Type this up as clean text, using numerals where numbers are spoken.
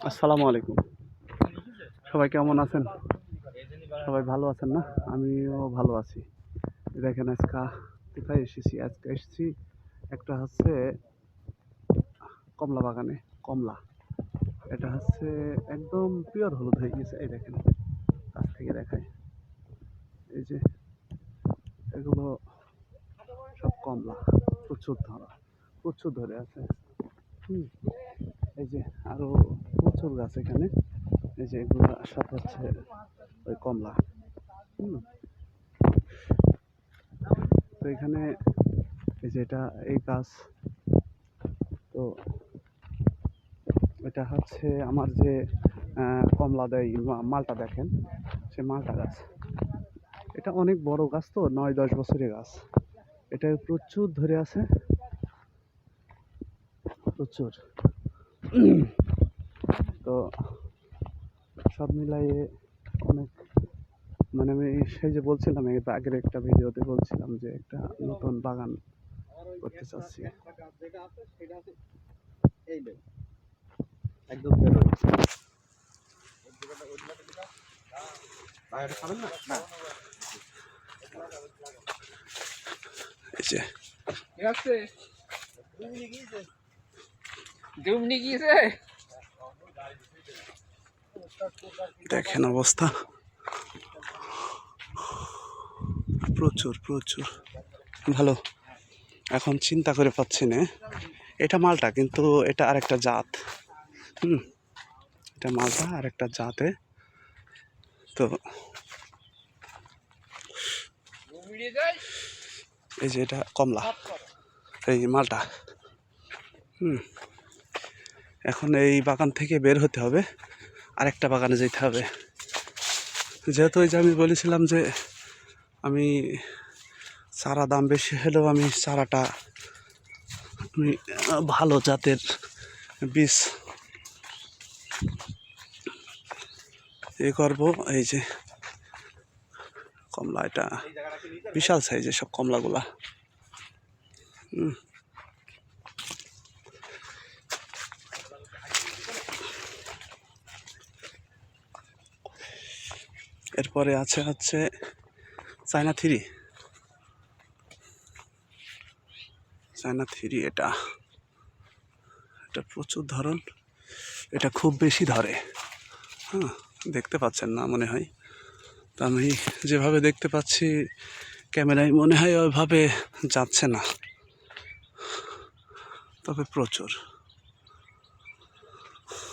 আসসালামু আলাইকুম। সবাই কেমন আছেন? সবাই ভালো আছেন না? আমিও ভালো আছি। দেখেন আজকে কোথায় এসেছি? আজকে এসেছি একটা হচ্ছে কমলা বাগানে। কমলা। এটা হচ্ছে একদম পিওর হলুদ হয়ে গেছে। এই দেখেন, কাছ থেকে দেখাই। এই যে এগুলো সব কমলা। প্রচুর ধরে আছে। হুম। এই যে আরো প্রচুর গাছ এখানে। এই যে এগুলো সব হচ্ছে ওই কমলা। হুম। তো এখানে এই যে এই গাছ, তো এটা হচ্ছে আমার যে কমলা দেয় মালটা দেখেন, সে মালটা গাছ। এটা অনেক বড় গাছ, তো 9-10 বছরের গাছ। এটা প্রচুর ধরে আছে, প্রচুর। তো সব মিলাইয়ে অনেক, মানে আমি সেই যে বলছিলাম এর আগের একটা ভিডিওতে বলছিলাম যে একটা নতুন বাগান করতে চাচ্ছি। একদম এই যে দেখেন অবস্থা, প্রচুর প্রচুর ভালো। এখন চিন্তা করে পাচ্ছি না, এটা মালটা কিন্তু এটা আরেকটা জাত। এটা মালটা আরেকটা জাতে। তো এই যে এটা কমলা, এই মালটা। এখন এই বাগান থেকে বের হতে হবে, আরেকটা বাগানে যেতে হবে। যেহেতু ওই যে আমি বলেছিলাম যে আমি চারা দাম বেশি হলেও আমি চারাটা আমি ভালো জাতের বীজ করবো। এই যে কমলা, এটা বিশাল সাইজের সব কমলাগুলা। এরপরে হচ্ছে চায়না থ্রি। এটা প্রচুর ধরন, এটা খুব বেশি ধরে। দেখতে পাচ্ছেন না মনে হয়, তা আমি যেভাবে দেখতে পাচ্ছি ক্যামেরায় মনে হয় ওইভাবে যাচ্ছে না, তবে প্রচুর।